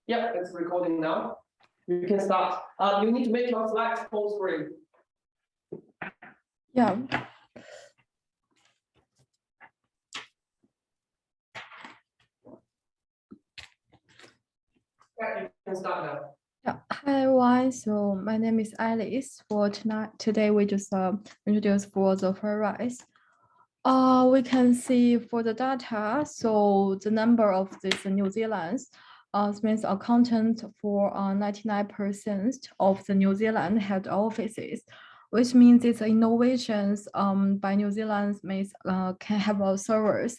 Yep, it's recording now. You can start. You need to make your slides full screen. Yeah. Yeah, you can start now. Yeah. Hi everyone. So my name is Alice. For today we just introduce for the fried rice. We can see for the data. So the number of this New Zealand's means accountant for 99% of the New Zealand head offices, which means its innovations by New Zealand means can have a service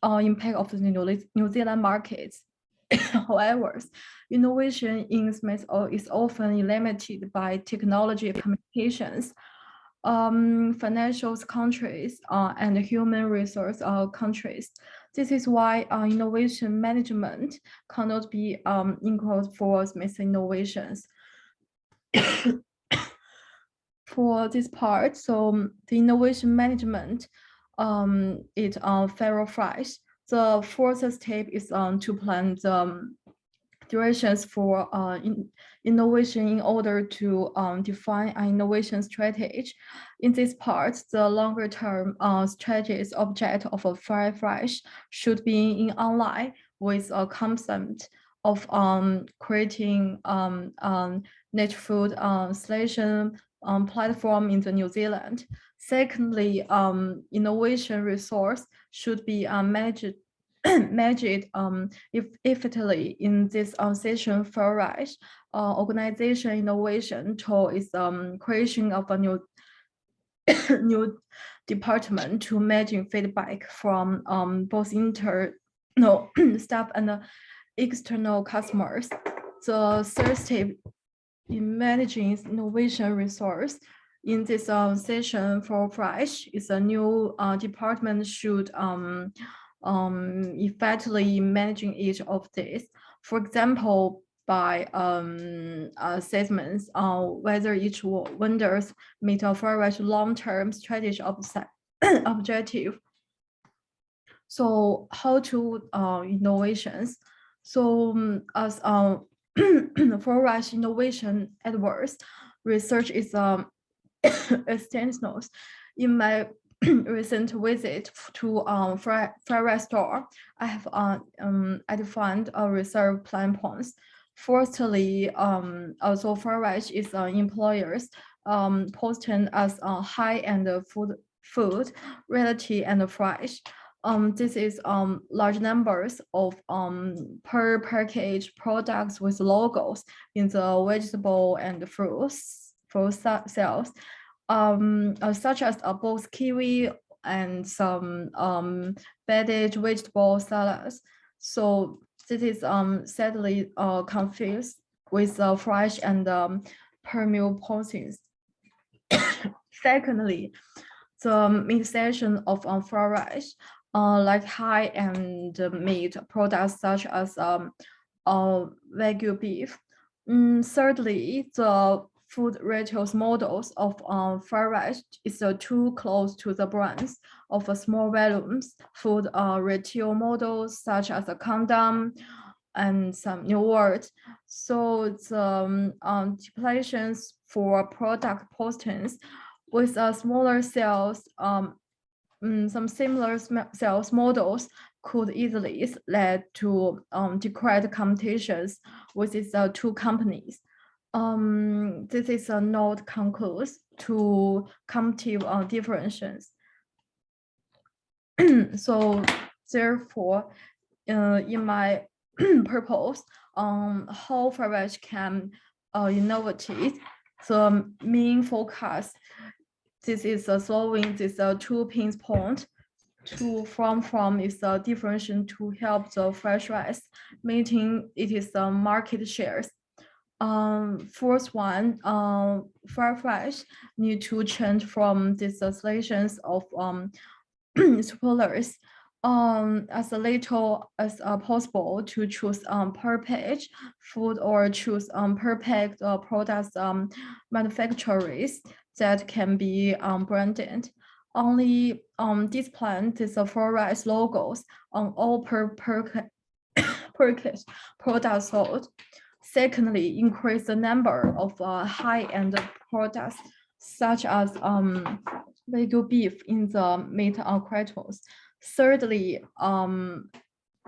impact of the New Zealand markets. However, innovation in space is often limited by technology communications, financial countries, and human resource countries. This is why innovation management cannot be equal for space innovations. For this part, so the innovation management, it verifies. The fourth step is to plan the directions for innovation in order to define an innovation strategy. In this part, the longer term strategies object of a fried rice should be in online with a concept of creating niche food selection platform in the New Zealand. Secondly, innovation resource should be managed effectively in this session for rice. Organization innovation tool is creation of a new department to managing feedback from both internal staff and external customers. The third step in managing innovation resource in this session for fresh is a new department should effectively managing each of these. For example, by assessments whether each vendors meet a very long-term strategy objective. So how to innovations? So as for rush innovation adverse research is essential. In my recent visit to fried rice store, I have defined a reserve plan points. Firstly, also fried rice is employers posted as high-end food relative and fresh. This is large numbers of per package products with logos in the vegetable and fruit sales, such as both kiwi and some bedded vegetable salads. So this is sadly confused with fresh and per meal portions. Secondly, the mixation of fried rice, like high-end meat products such as Wagyu beef. Thirdly, the food retail models of fried rice is too close to the brands of small volumes food retail models such as a condom and some new words. So the depletions for product postings with smaller sales, some similar sales models could easily lead to decreased competitions with these two companies. This is a note concludes to competitive differences. So therefore, in my purpose on how fried rice can innovate, the main focus. This is solving this two pinch point to from is the differentiation to help the fresh rice, meaning it is the market shares. First one, fried rice need to change from these solutions of suppliers as little as possible to choose per page food or choose per pack products manufacturers that can be branded. Only display these fried rice logos on all per per case products sold. Secondly, increase the number of high-end products such as Wagyu beef in the meat crystals. Thirdly,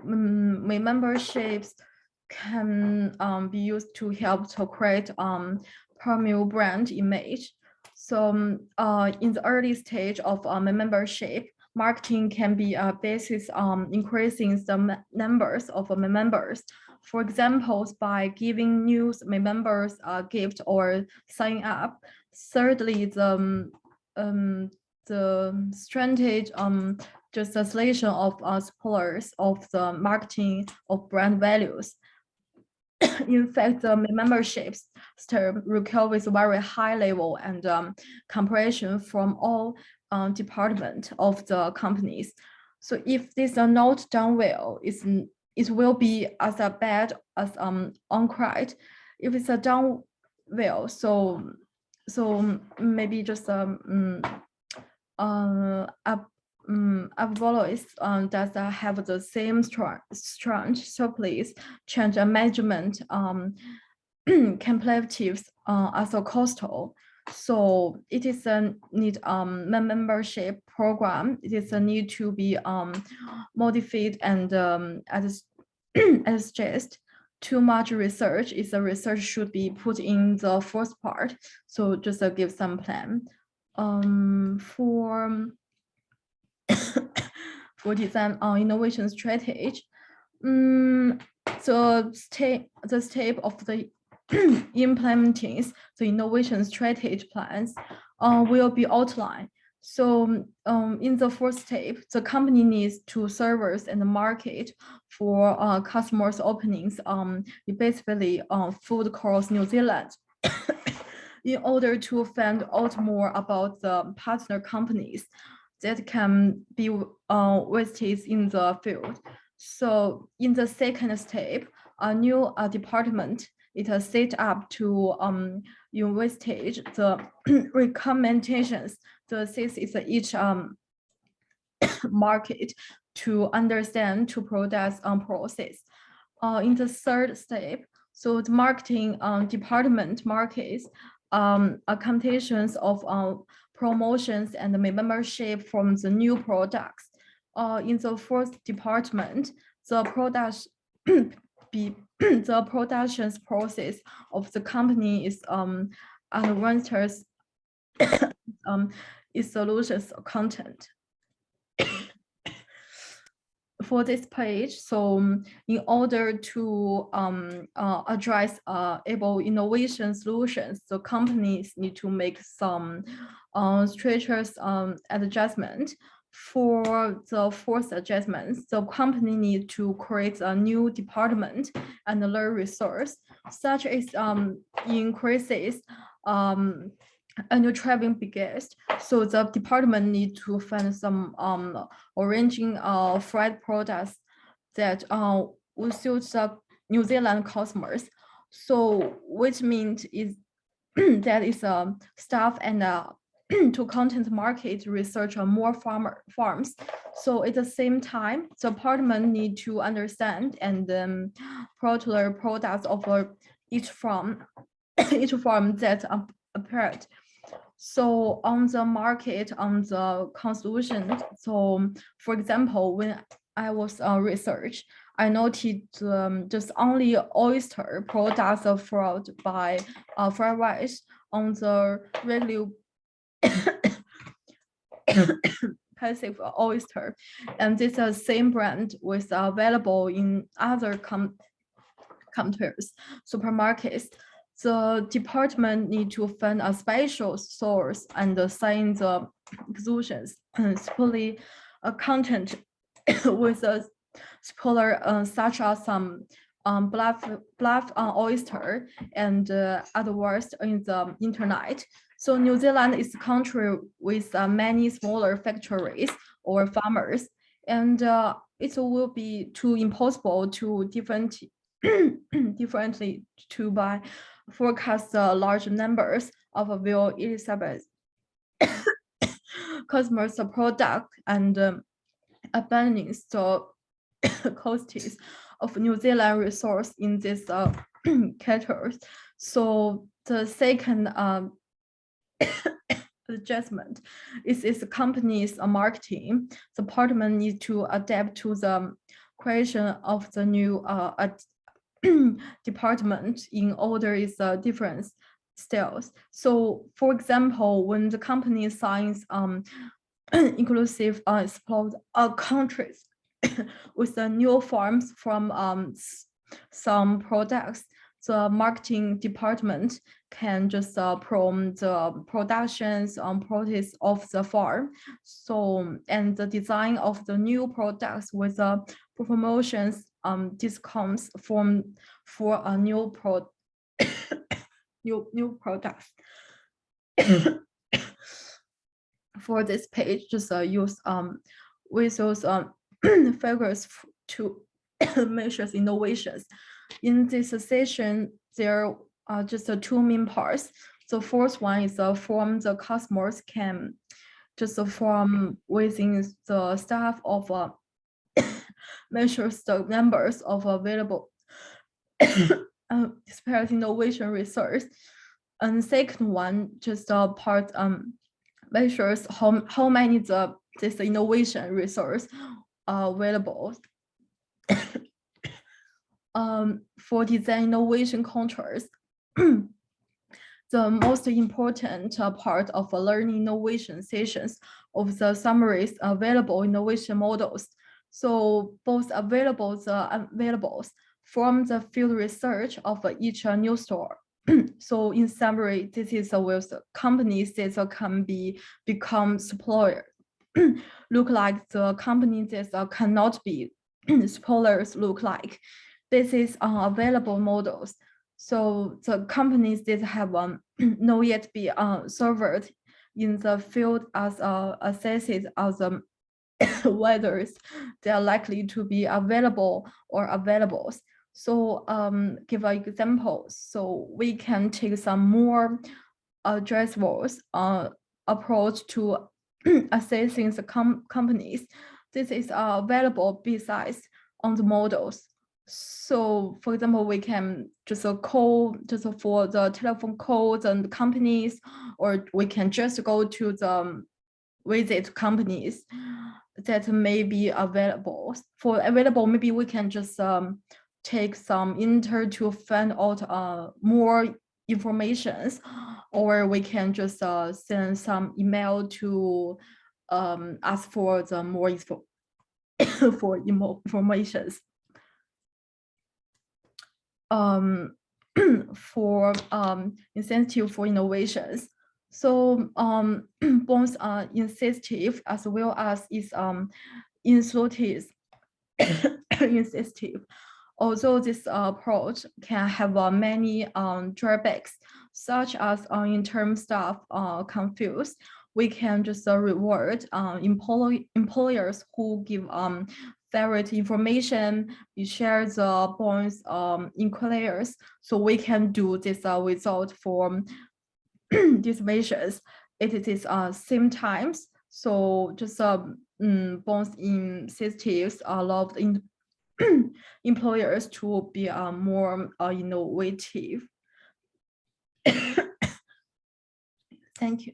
memberships can be used to help to create premium brand image. So in the early stage of membership, marketing can be a basis on increasing the numbers of members. For example, by giving new members a gift or sign up. Thirdly, the strategy just translation of supporters of the marketing of brand values. In fact, the memberships term requires very high level and comprehension from all department of the companies. So if these are not done well, it will be as bad as on-credit. If it's done well, so maybe just Voice does have the same strength, so please change the management complexes as a coastal. So it is a need membership program. It is a need to be modified and as just too much research is a research should be put in the first part. So just give some plan for design on innovation strategy. The step of the implementing the innovation strategy plans will be outlined. So in the first step, the company needs to service and market for customers openings basically food across New Zealand. In order to find out more about the partner companies that can be listed in the field. So in the second step, a new department it is set up to investigate the recommendations. The six is each market to understand to products process. In the third step, so the marketing department markets computations of promotions and membership from the new products. In the fourth department, the products the productions process of the company is advances is solutions content. For this page, so in order to address able innovation solutions, the companies need to make some structures adjustment. For the fourth adjustments, the company need to create a new department and learn resource, such as increases annual traveling biggest. So the department need to find some arranging fried products that will suit the New Zealand customers. So which means is that is staff and to content market research on more farms. So at the same time, the department need to understand and particular products of each farm that appeared. So on the market, on the constitution, so for example, when I was research, I noted just only oyster products are fraud by fried rice on the regular passive oyster, and this same brand was available in other countries, supermarkets. The department need to find a special source and assign the exclusions, especially a content with a spoiler such as some bluff oyster and otherwise in the internet. So New Zealand is a country with many smaller factories or farmers, and it will be too impossible to differently to buy forecast large numbers of Will Elizabeth customers product and abandoning the costs of New Zealand resource in this category. So the second adjustment is the company's marketing department needs to adapt to the creation of the new department in order its different styles. So for example, when the company signs inclusive explore countries with the new forms from some products, the marketing department can just promote the productions process of the farm. So, and the design of the new products with the promotions discounts for a new new products. For this page, just use with those figures to measure innovations. In this session, there are just two main parts. The first one is from the customers can just from within the staff of measures the numbers of available disparate innovation research. And second one, just part measures how many this innovation resource are available. For design innovation contours, the most important part of learning innovation sessions of the summaries available innovation models. So both available unavailables from the field research of each new store. So in summary, this is where the companies that can become supplier. Look like the companies that cannot be suppliers look like. This is available models. So the companies that have not yet be served in the field as assessed as whether they are likely to be available or available. So give an example. So we can take some more addressable approach to assessing the companies. This is available besides on the models. So for example, we can just call just for the telephone calls and companies, or we can just go to the visit companies that may be available. For available, maybe we can just take some to find out more informations, or we can just send some email to ask for the more for informations. For incentive for innovations. So both are incentive as well as is incentives incentive. Although this approach can have many drawbacks, such as in terms staff confused, we can just reward employers who give favorite information, we share the bonds inquiries, so we can do this result for these measures. It is same times, so just bonds incentives allow employers to be more innovative. Thank you.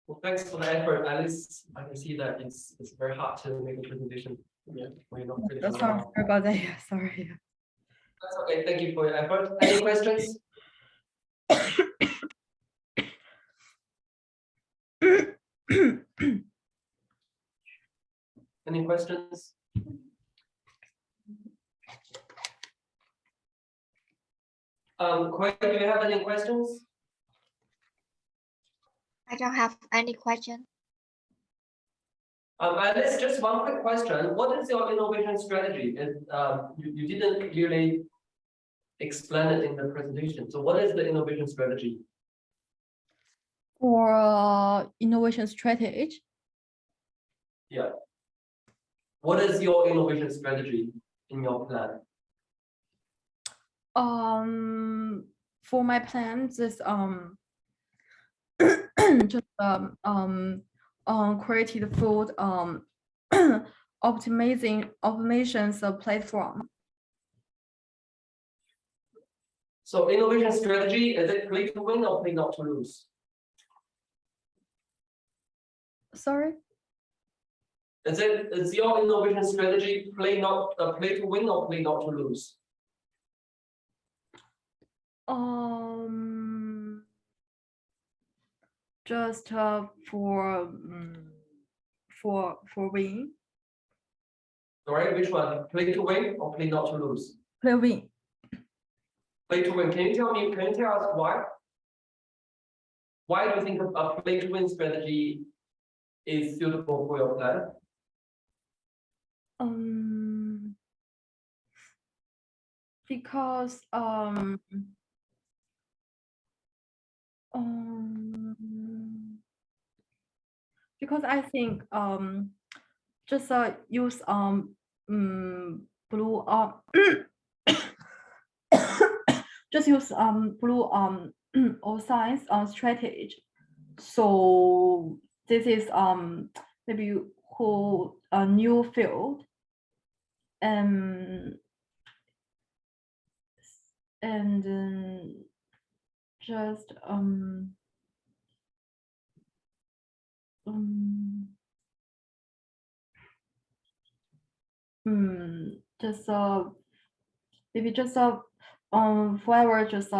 Well, thanks for the effort, Alice. I can see that it's very hard to make a presentation. Yeah, we're not pretty Sorry about that. Yeah, sorry. That's okay. Thank you for your effort. Any questions? Any questions? Quay, do you have any questions? I don't have any question. Alice, just one quick question. What is your innovation strategy? You didn't clearly explain it in the presentation. So what is the innovation strategy? For innovation strategy? Yeah. What is your innovation strategy in your plan? For my plan, this just created food automations platform. So innovation strategy, is it play to win or play not to lose? Sorry. Is your innovation strategy play to win or play not to lose? Just for win. Sorry, which one? Play to win or play not to lose? Play win. Play to win. Can you tell us why? Why do you think a play to win strategy is suitable for your plan? Because because I think just use blue just use blue or science strategy. So this is maybe whole a new field and just just maybe just forever just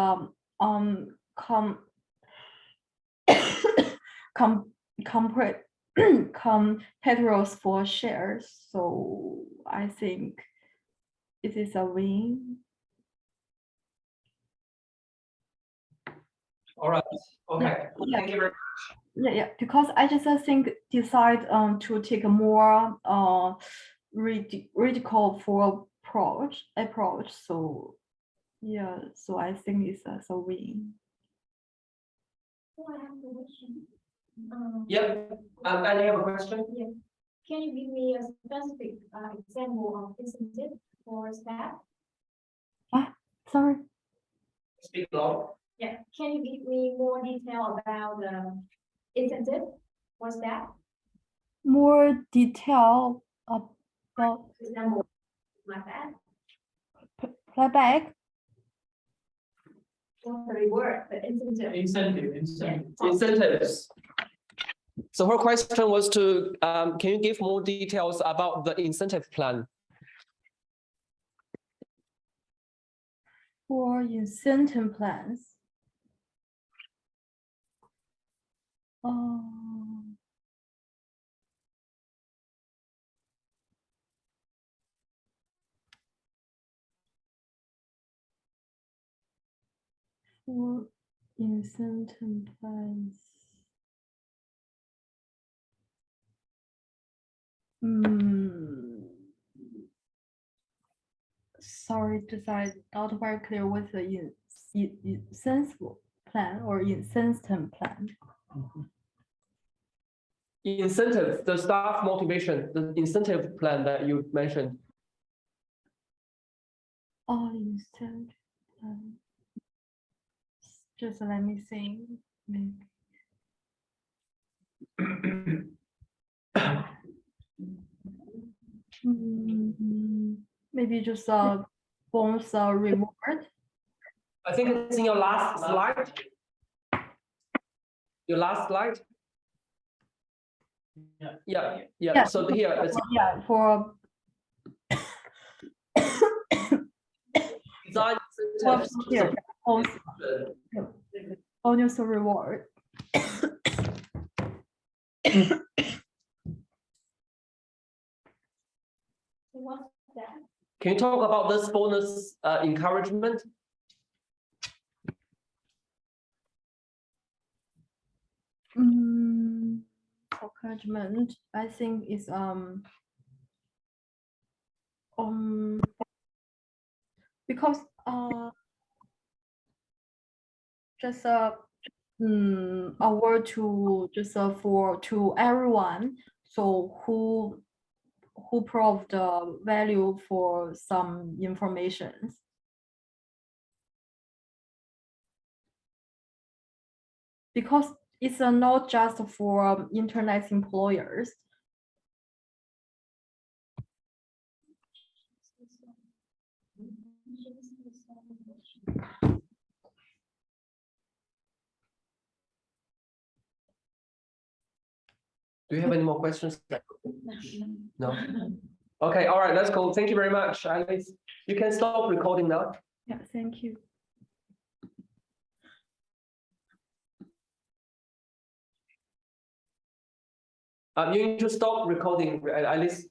competitors for shares. So I think it is a win. All right. Okay. Yeah. Thank you very much. Yeah. Because I just think decide to take a more radical for approach. So yeah. So I think it's a win. I have a question. Yeah. And I have a question. Yeah. Can you give me a specific example of incentive for staff? Sorry. Speak loud. Yeah. Can you give me more detail about the incentive for staff? More detail about For example, like that. playback. Not the reward, but incentive. Incentives. So her question was to, can you give more details about the incentive plan? For incentive plans. For incentive plans. Sorry, just I not very clear with the incentive plan or incentive plan. Incentive, the staff motivation, the incentive plan that you mentioned. Oh, incentive plan. Just let me think. Maybe just bonus reward. I think it's in your last slide. Your last slide. Yeah. So here it's For design here, incentives. bonus reward. What's that? Can you talk about this bonus encouragement? Encouragement, I think is because just a word to just to everyone, so who provide the value for some information. Because it's not just for internet employers. Do you have any more questions? No? Okay, all right, that's cool. Thank you very much, Alice. You can stop recording now. Yeah, thank you. You need to stop recording, Alice.